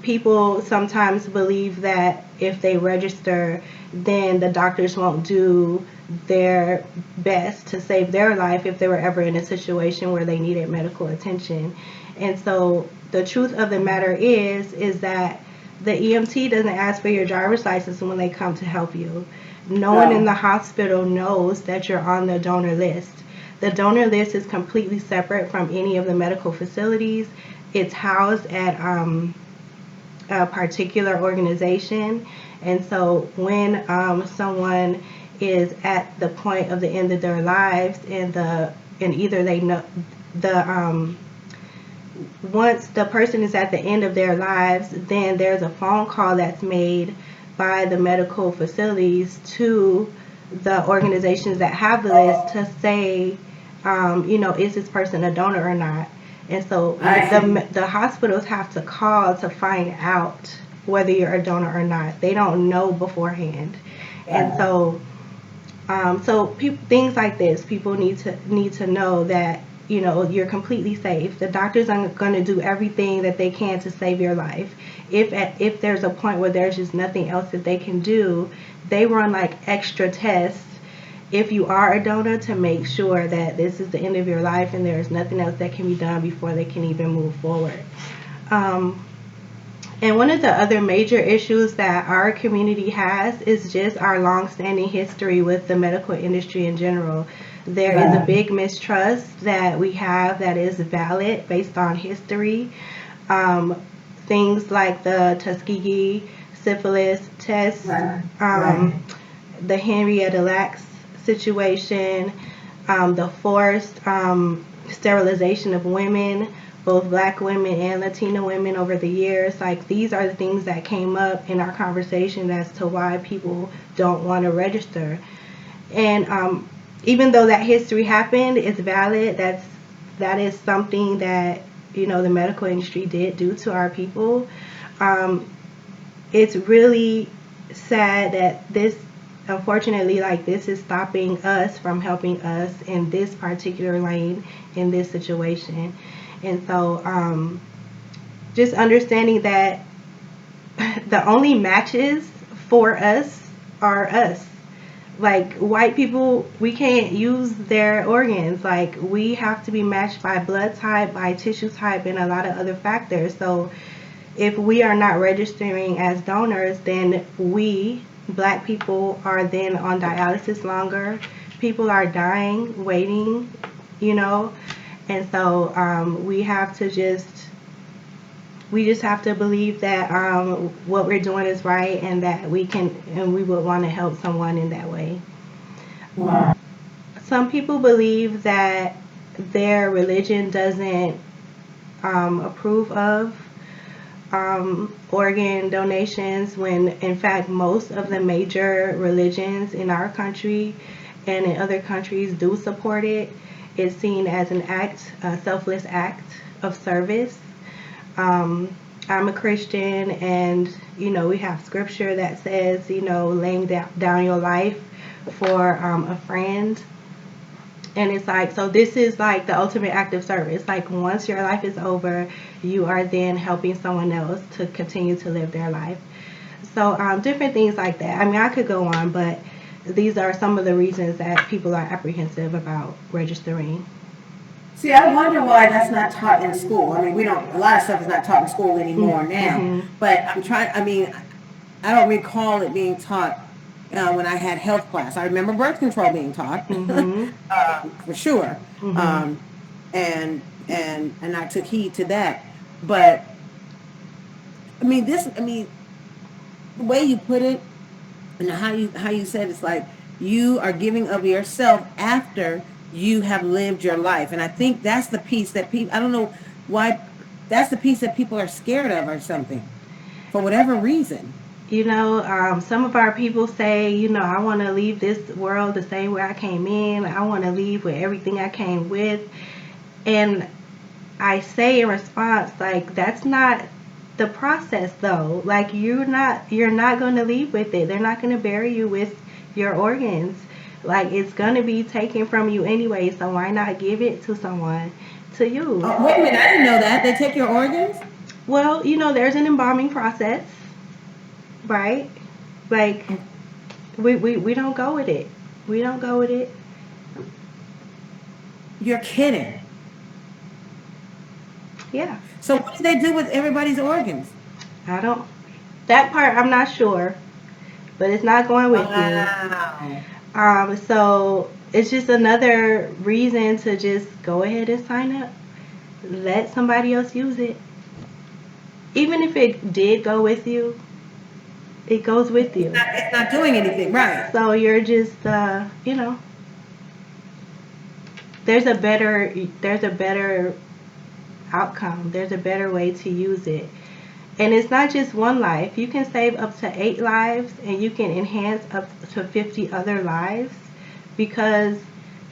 People sometimes believe that if they register, then the doctors won't do their best to save their life if they were ever in a situation where they needed medical attention. And so the truth of the matter is that the EMT doesn't ask for your driver's license when they come to help you. No one in the hospital knows that you're on the donor list. The donor list is completely separate from any of the medical facilities. It's housed at a particular organization. And so when someone is at the point of the end of their lives and either they know once the person is at the end of their lives, then there's a phone call that's made by the medical facilities to the organizations that have the list to say, is this person a donor or not? And so the hospitals have to call to find out whether you're a donor or not. They don't know beforehand. And so things like this, people need to know that you're completely safe. The doctors are going to do everything that they can to save your life. If there's a point where there's just nothing else that they can do, they run like extra tests if you are a donor to make sure that this is the end of your life and there's nothing else that can be done before they can even move forward. And one of the other major issues that our community has is just our long-standing history with the medical industry in general. There is a big mistrust that we have that is valid based on history. Um, things like the Tuskegee syphilis test, Right. Right. um, the Henrietta Lacks situation, the forced sterilization of women, both black women and Latina women over the years. Like, these are the things that came up in our conversation as to why people don't want to register. And even though that history happened, it's valid. That is something that, the medical industry did do to our people. Um, it's really sad that this, unfortunately, like, this is stopping us from helping us in this particular lane, in this situation. And so just understanding that the only matches for us are us. Like, white people, we can't use their organs. Like, we have to be matched by blood type, by tissue type, and a lot of other factors. So if we are not registering as donors, then we, black people, are then on dialysis longer. People are dying, waiting, you know. And so we just have to believe that what we're doing is right, and that we would want to help someone in that way. Wow. Some people believe that their religion doesn't approve of organ donations, when in fact most of the major religions in our country and in other countries do support it. It's seen as an act, a selfless act of service. Um, I'm a Christian, and we have scripture that says, laying down your life for a friend. And it's like, so this is like the ultimate act of service. Like, once your life is over, you are then helping someone else to continue to live their life. So different things like that. I mean, I could go on, but these are some of the reasons that people are apprehensive about registering. See, I wonder why that's not taught in school. I mean, we don't, a lot of stuff is not taught in school anymore now, Mm-hmm. but I mean, I don't recall it being taught when I had health class. I remember birth control being taught, Mm-hmm. for sure. Mm-hmm. Um, and I took heed to that. But I mean, the way you put it and how you said, it's like you are giving of yourself after you have lived your life. And I think that's the piece that people, I don't know why, that's the piece that people are scared of or something, for whatever reason. Some of our people say, I want to leave this world the same way I came in. I want to leave with everything I came with. And I say in response, like, that's not the process, though. Like, you're not going to leave with it. They're not going to bury you with your organs. Like, it's going to be taken from you anyway, so why not give it to someone to use? Oh, wait a minute, I didn't know that. They take your organs? Well, there's an embalming process, right? Like, we don't go with it. We don't go with it. You're kidding. Yeah. So what do they do with everybody's organs? I don't, that part I'm not sure, but it's not going with you. Wow. So it's just another reason to just go ahead and sign up. Let somebody else use it. Even if it did go with you, it goes with you. It's not doing anything, right? So you're just, there's a better outcome. There's a better way to use it. And it's not just one life. You can save up to 8 lives, and you can enhance up to 50 other lives, because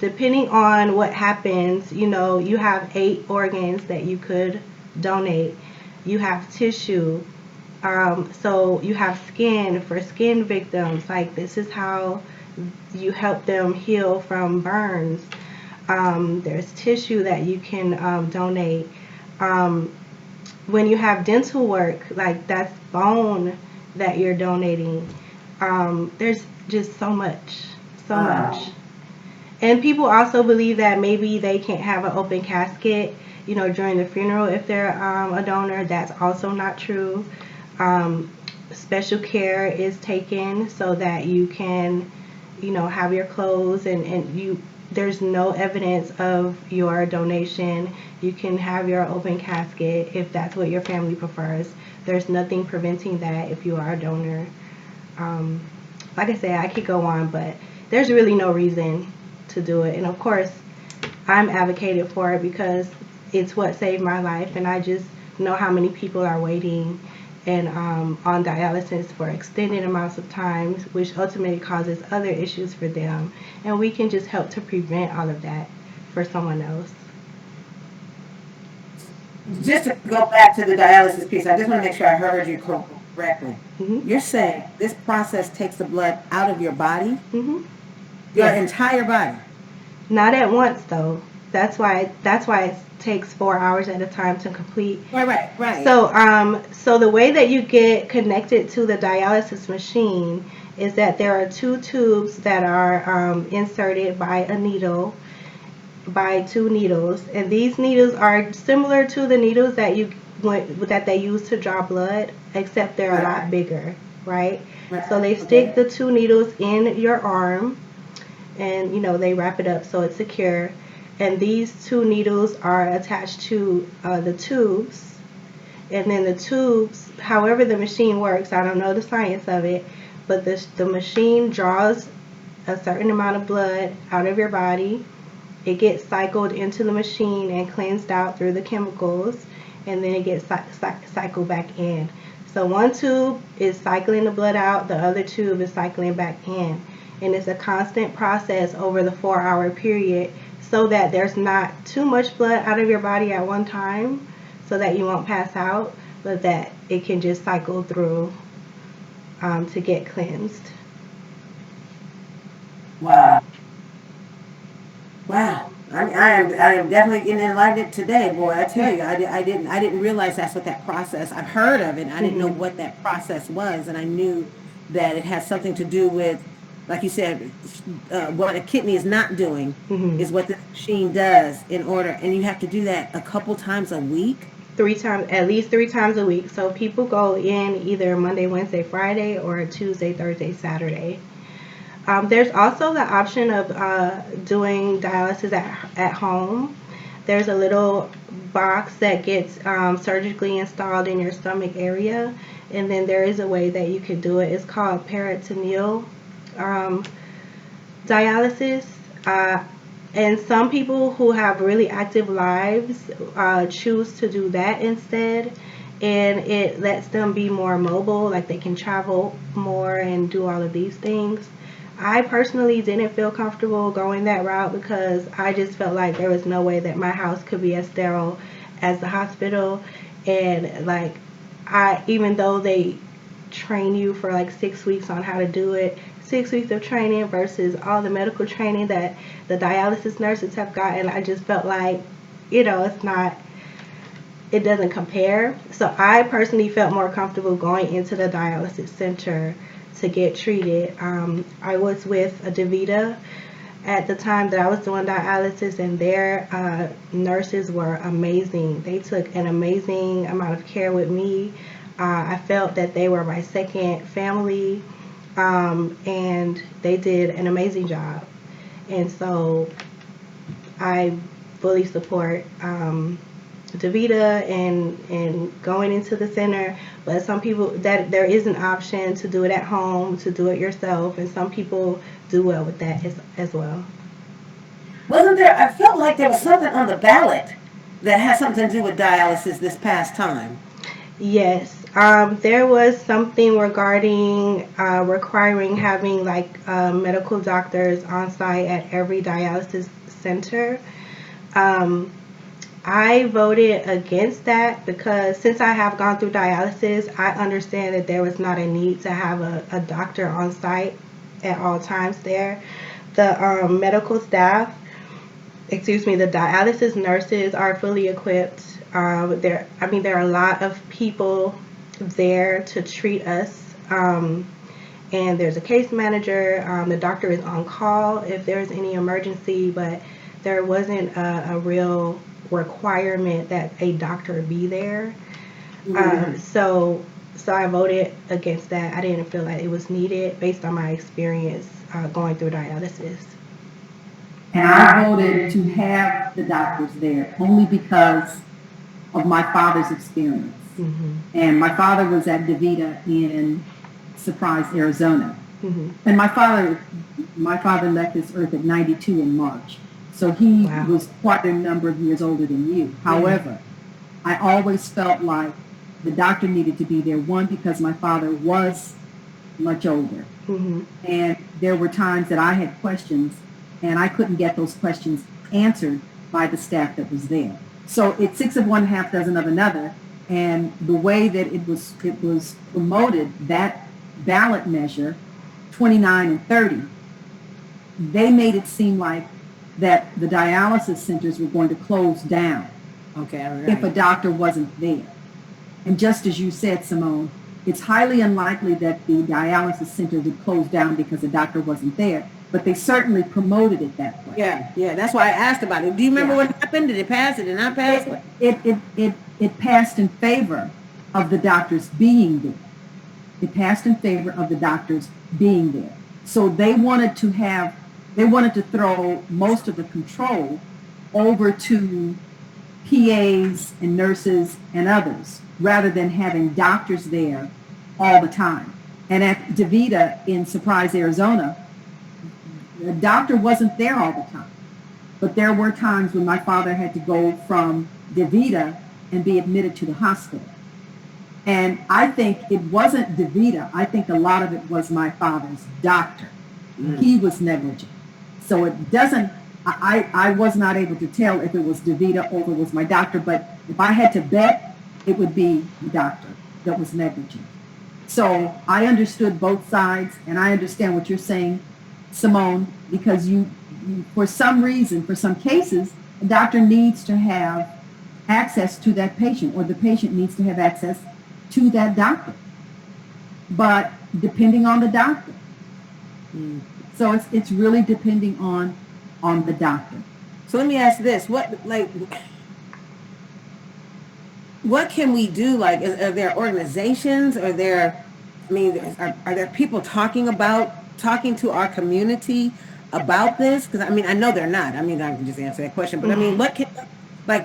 depending on what happens, you have 8 organs that you could donate. You have tissue. So you have skin for skin victims. Like, this is how you help them heal from burns. There's tissue that you can donate. Um, when you have dental work, like, that's bone that you're donating. There's just so much, so much. Wow. And people also believe that maybe they can't have an open casket, during the funeral if they're a donor. That's also not true. Um, Special care is taken so that you can, have your clothes, and there's no evidence of your donation. You can have your open casket if that's what your family prefers. There's nothing preventing that if you are a donor. Um, like I said, I could go on, but there's really no reason to do it. And of course, I'm advocating for it because it's what saved my life, and I just know how many people are waiting and on dialysis for extended amounts of time, which ultimately causes other issues for them. And we can just help to prevent all of that for someone else. Just to go back to the dialysis piece, I just want to make sure I heard you correctly. hmm You're saying this process takes the blood out of your body, hmm your Yes. entire body. Not at once though. That's why it takes 4 hours at a time to complete. Right. So the way that you get connected to the dialysis machine is that there are two tubes that are inserted by a needle, by two needles, and these needles are similar to the needles that they use to draw blood, except they're a lot bigger, right? So they stick the two needles in your arm, and they wrap it up so it's secure. And these two needles are attached to the tubes, and then the tubes, however the machine works, I don't know the science of it, but the machine draws a certain amount of blood out of your body. It gets cycled into the machine and cleansed out through the chemicals, and then it gets cycled back in. So one tube is cycling the blood out, the other tube is cycling back in. And it's a constant process over the 4-hour period so that there's not too much blood out of your body at one time so that you won't pass out, but that it can just cycle through to get cleansed. Wow. Wow. I am definitely getting enlightened today, boy. I tell you, I didn't realize that's what that process. I've heard of it. I didn't know what that process was, and I knew that it has something to do with, like you said, what a kidney is not doing Mm-hmm. is what the machine does in order, and you have to do that a couple times a week. 3 times, at least 3 times a week. So people go in either Monday, Wednesday, Friday, or Tuesday, Thursday, Saturday. There's also the option of doing dialysis at home. There's a little box that gets surgically installed in your stomach area, and then there is a way that you can do it. It's called peritoneal um, dialysis. And some people who have really active lives choose to do that instead, and it lets them be more mobile, like they can travel more and do all of these things. I personally didn't feel comfortable going that route because I just felt like there was no way that my house could be as sterile as the hospital. And like, even though they train you for like 6 weeks on how to do it, 6 weeks of training versus all the medical training that the dialysis nurses have gotten, I just felt like, it's not, it doesn't compare. So I personally felt more comfortable going into the dialysis center to get treated. I was with a DaVita at the time that I was doing dialysis, and their nurses were amazing. They took an amazing amount of care with me. I felt that they were my second family, and they did an amazing job. And so I fully support DaVita and going into the center. But some people, that there is an option to do it at home, to do it yourself, and some people do well with that as well. Wasn't there? I felt like there was something on the ballot that had something to do with dialysis this past time. Yes, there was something regarding requiring having like medical doctors on site at every dialysis center. Um, I voted against that because since I have gone through dialysis, I understand that there was not a need to have a doctor on site at all times there. The medical staff, excuse me, the dialysis nurses are fully equipped. There are a lot of people there to treat us. And there's a case manager. The doctor is on call if there's any emergency, but there wasn't a real requirement that a doctor be there. Mm-hmm. So I voted against that. I didn't feel like it was needed based on my experience going through dialysis. And I voted to have the doctors there only because of my father's experience. Mm-hmm. And my father was at DeVita in Surprise, Arizona. Mm-hmm. And my father left this earth at 92 in March. So he Wow. was quite a number of years older than you. However, I always felt like the doctor needed to be there, one, because my father was much older. Mm-hmm. And there were times that I had questions and I couldn't get those questions answered by the staff that was there. So it's six of one, half dozen of another. And the way that it was promoted, that ballot measure, 29 and 30, they made it seem like that the dialysis centers were going to close down Okay, all if a right. doctor wasn't there. And just as you said, Simone, it's highly unlikely that the dialysis center would close down because the doctor wasn't there, but they certainly promoted it that way. Yeah, that's why I asked about it. Do you remember Yeah. what happened? Did it pass? Did it not pass? It passed in favor of the doctors being there. It passed in favor of the doctors being there. So they wanted to throw most of the control over to PAs and nurses and others, rather than having doctors there all the time. And at DeVita in Surprise, Arizona, the doctor wasn't there all the time. But there were times when my father had to go from DeVita and be admitted to the hospital. And I think it wasn't DeVita. I think a lot of it was my father's doctor. He was negligent. So it doesn't, I was not able to tell if it was DeVita or if it was my doctor, but if I had to bet, it would be the doctor that was negligent. So I understood both sides, and I understand what you're saying, Simone, because you for some reason, for some cases, the doctor needs to have access to that patient, or the patient needs to have access to that doctor. But depending on the doctor. So it's really depending on the doctor. So let me ask this: what can we do? Like, are there organizations? Are there, I mean, are there people talking to our community about this? Because I mean, I know they're not. I mean, I can just answer that question. But I mean, what? I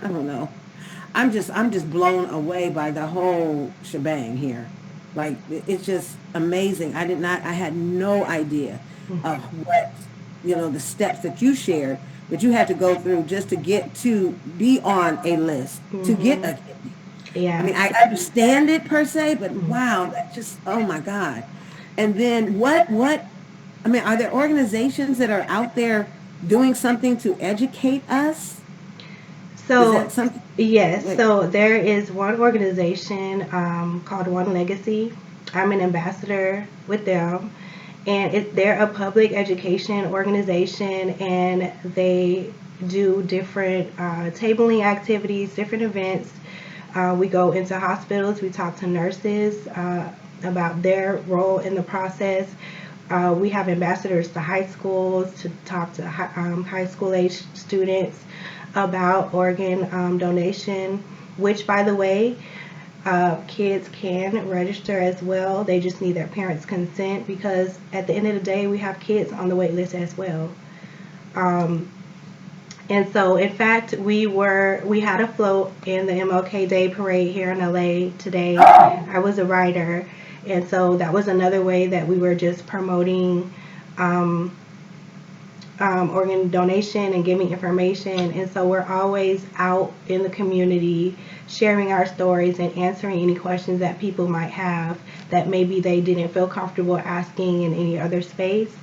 don't know. I'm just blown away by the whole shebang here. Like, it's just amazing. I had no idea of what, the steps that you shared that you had to go through just to get to be on a list, to get a kidney. Yeah. I mean, I understand it per se, but wow, that just, oh my God. And then I mean, are there organizations that are out there doing something to educate us? Is So, that something? yes, Like, so there is one organization called One Legacy. I'm an ambassador with them, and they're a public education organization, and they do different tabling activities, different events. We go into hospitals, we talk to nurses about their role in the process. We have ambassadors to high schools to talk to high school age students about organ donation, which, by the way, kids can register as well. They just need their parents' consent, because at the end of the day, we have kids on the wait list as well. And so, in fact, we had a float in the MLK Day Parade here in LA today. I was a rider, and so that was another way that we were just promoting organ donation and giving information. And so we're always out in the community sharing our stories and answering any questions that people might have that maybe they didn't feel comfortable asking in any other space.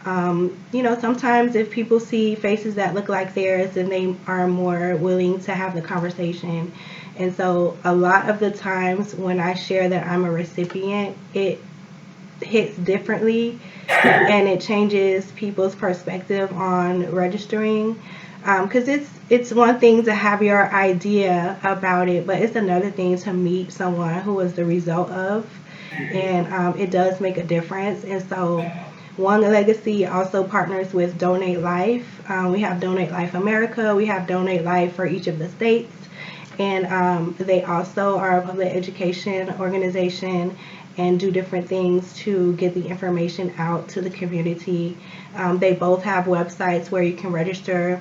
Sometimes if people see faces that look like theirs, then they are more willing to have the conversation. And so a lot of the times when I share that I'm a recipient, it hits differently, and it changes people's perspective on registering, because it's one thing to have your idea about it, but it's another thing to meet someone who is the result of, and it does make a difference. And so One Legacy also partners with Donate Life. We have Donate Life America, we have Donate Life for each of the states, and they also are a public education organization, and do different things to get the information out to the community. They both have websites where you can register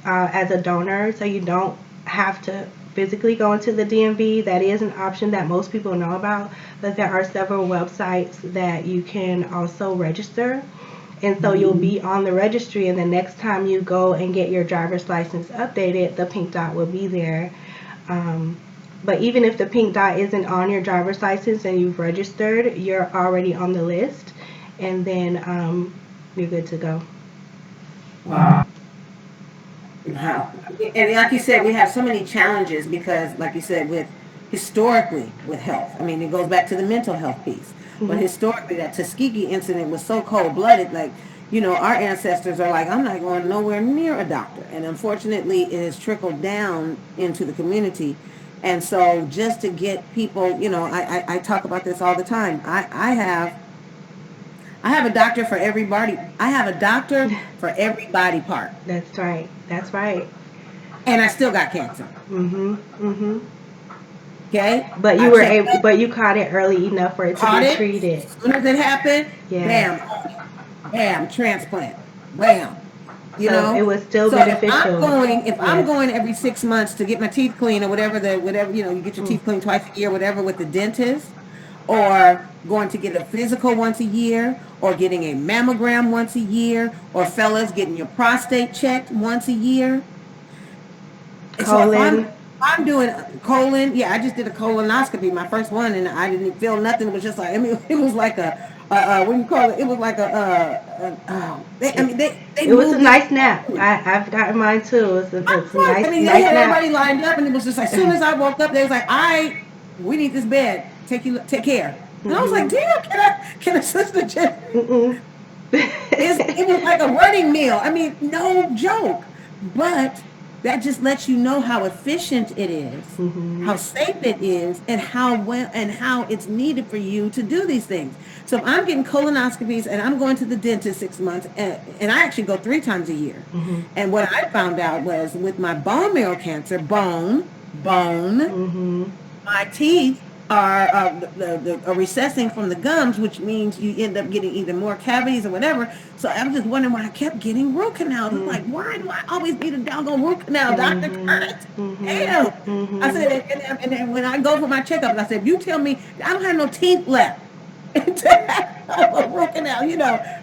as a donor, so you don't have to physically go into the DMV. That is an option that most people know about, but there are several websites that you can also register. And so you'll be on the registry, and the next time you go and get your driver's license updated, the pink dot will be there. But even if the pink dot isn't on your driver's license and you've registered, you're already on the list, and then you're good to go. Wow. Wow. And like you said, we have so many challenges because, like you said, with historically with health, I mean, it goes back to the mental health piece. But historically, that Tuskegee incident was so cold-blooded, like, our ancestors are like, I'm not going nowhere near a doctor. And unfortunately, it has trickled down into the community. And so just to get people, I talk about this all the time. I have a doctor for everybody. I have a doctor for every body part. That's right. That's right. And I still got cancer. Okay? But you were able, but you caught it early enough for it to be treated. As soon as it happened, Yeah. bam, transplant. Bam. So it was still beneficial. If I'm going every 6 months to get my teeth cleaned or whatever, you get your teeth cleaned twice a year, whatever, with the dentist, or going to get a physical once a year, or getting a mammogram once a year, or fellas getting your prostate checked once a year. Colon. So I'm doing colon. Yeah, I just did a colonoscopy, my first one, and I didn't feel nothing. It was just like, it was like what do you call it? It was like it was a nice nap. I've gotten mine too. It's a nice, they nice had nap. everybody lined up, and it was just like, as soon as I woke up, they was like, we need this bed. Take care. And I was like, damn, can a sister just? It was like a running meal. I mean, no joke. But that just lets you know how efficient it is, how safe it is, and how it's needed for you to do these things. So if I'm getting colonoscopies and I'm going to the dentist 6 months, and I actually go 3 times a year. And what I found out was with my bone marrow cancer, bone, my teeth are recessing from the gums, which means you end up getting either more cavities or whatever. So I was just wondering why I kept getting root canals. I'm like, why do I always need a doggone root canal, Dr. Curtis? Damn. I said, and then when I go for my checkup, I said, you tell me I don't have no teeth left to have a root canal,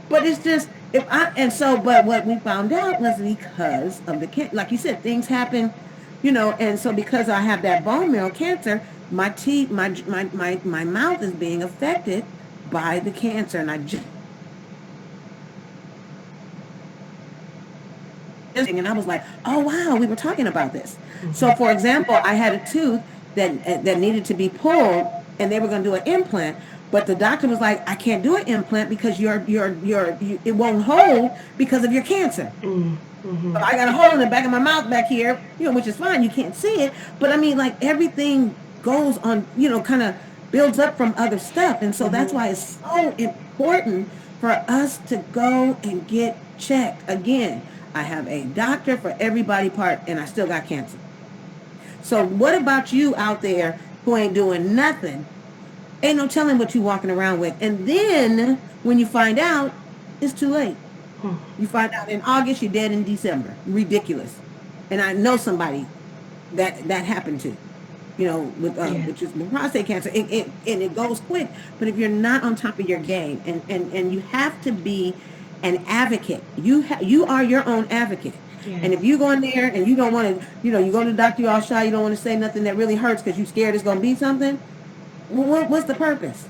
But it's just, but what we found out was because of like you said, things happen, and so because I have that bone marrow cancer, my teeth, my mouth is being affected by the cancer, and and I was like, oh wow, we were talking about this. So for example, I had a tooth that needed to be pulled, and they were going to do an implant, but the doctor was like, I can't do an implant because it won't hold because of your cancer. But I got a hole in the back of my mouth back here, which is fine. You can't see it, but I mean, like, everything goes on, kind of builds up from other stuff. And so that's why it's so important for us to go and get checked. Again, I have a doctor for every body part, and I still got cancer. So what about you out there who ain't doing nothing? Ain't no telling what you walking around with. And then when you find out, it's too late. You find out in August, you're dead in December. Ridiculous. And I know somebody that happened to, which is prostate cancer. And it goes quick. But if you're not on top of your game, and you have to be an advocate, you are your own advocate. Yes. And if you go in there and you don't want to, you go to the doctor, you all shy, you don't want to say nothing that really hurts because you're scared it's going to be something, what's the purpose?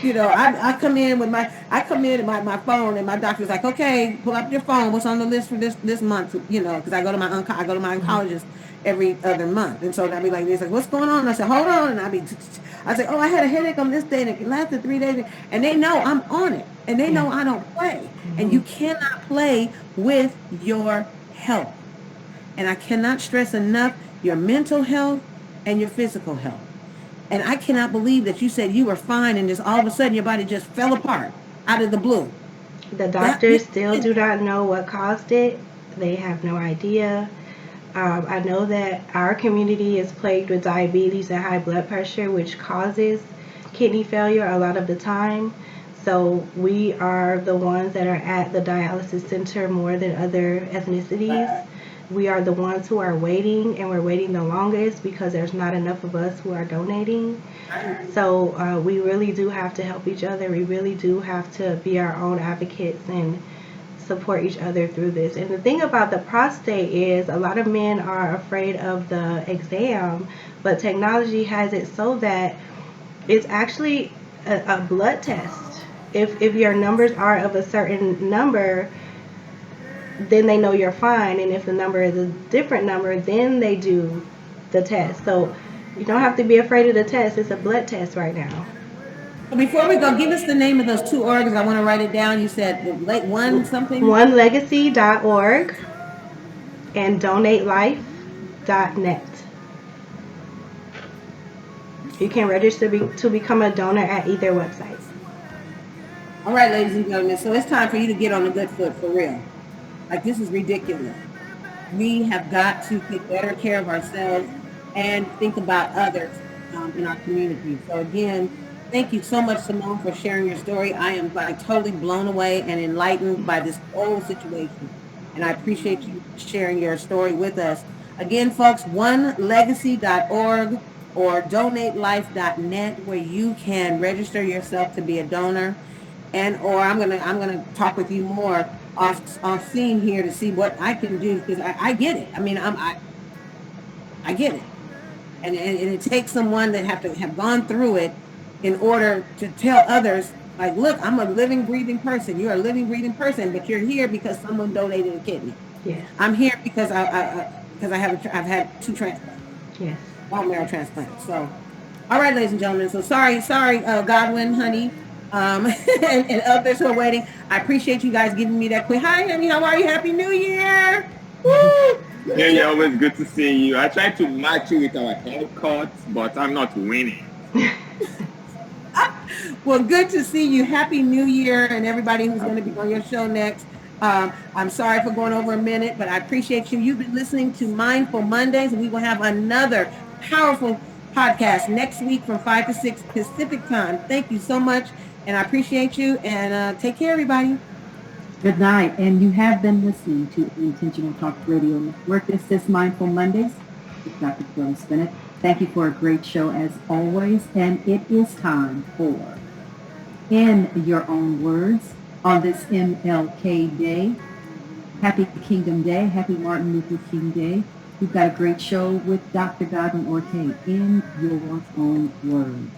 I come in with my phone, and my doctor's like, okay, pull up your phone. What's on the list for this month? Because I go to my oncologist every other month, and so I'd be like, he's like, what's going on? And I said, hold on, and I say, oh, I had a headache on this day, and it lasted 3 days, and they know I'm on it, and they know I don't play, and you cannot play with your health, and I cannot stress enough your mental health and your physical health. And I cannot believe that you said you were fine and just all of a sudden your body just fell apart out of the blue. The doctors still do not know what caused it. They have no idea. I know that our community is plagued with diabetes and high blood pressure, which can kidney failure a lot of the time. So we are the ones that are at the dialysis center more than other ethnicities. We are the ones who are waiting, and we're waiting the longest because there's not enough of us who are donating. So we really do have to help each other. We really do have to be our own advocates and support each other through this. And the thing about the prostate is a lot of men are afraid of the exam, but technology has it so that it's actually a blood test. If your numbers are of a certain number, then they know you're fine. And if the number is a different number, then they do the test. So you don't have to be afraid of the test. It's a blood test right now. Before we go, give us the name of those two orgs. I want to write it down. You said the late one something? OneLegacy.org and DonateLife.net. You can register to become a donor at either website. All right, ladies and gentlemen. So it's time for you to get on the good foot for real. Like, this is ridiculous. We have got to take better care of ourselves and think about others in our community. So again, thank you so much, Somone, for sharing your story. I am like totally blown away and enlightened by this whole situation. And I appreciate you sharing your story with us. Again, folks, onelegacy.org or donatelife.net, where you can register yourself to be a donor. And or I'm gonna talk with you more off scene here to see what I can do, because I get it. I mean, I get it. And it takes someone that have gone through it in order to tell others, like, look, I'm a living, breathing person. You're a living, breathing person, but you're here because someone donated a kidney. Yes. I'm here because I've had 2 transplants. Yes. Bone marrow transplants. So, all right, ladies and gentlemen. So sorry, Godwin, honey, and others who are waiting. I appreciate you guys giving me that quick. Hi, honey. How are you? Happy New Year! Woo! Yeah, you're always good to see you. I try to match you with our haircuts, but I'm not winning. Well, good to see you. Happy New Year, and everybody who's going to be on your show next. I'm sorry for going over a minute, but I appreciate you. You've been listening to Mindful Mondays, and we will have another powerful podcast next week from 5 to 6 Pacific time. Thank you so much, and I appreciate you, and take care, everybody. Good night. And you have been listening to Intentional Talk Radio Network. This is Mindful Mondays with Dr. Corliss Bennett. Thank you for a great show as always. And it is time for, in your own words, on this MLK Day, Happy Kingdom Day, Happy Martin Luther King Day. We've got a great show with Dr. Godwin Ortega, in your own words.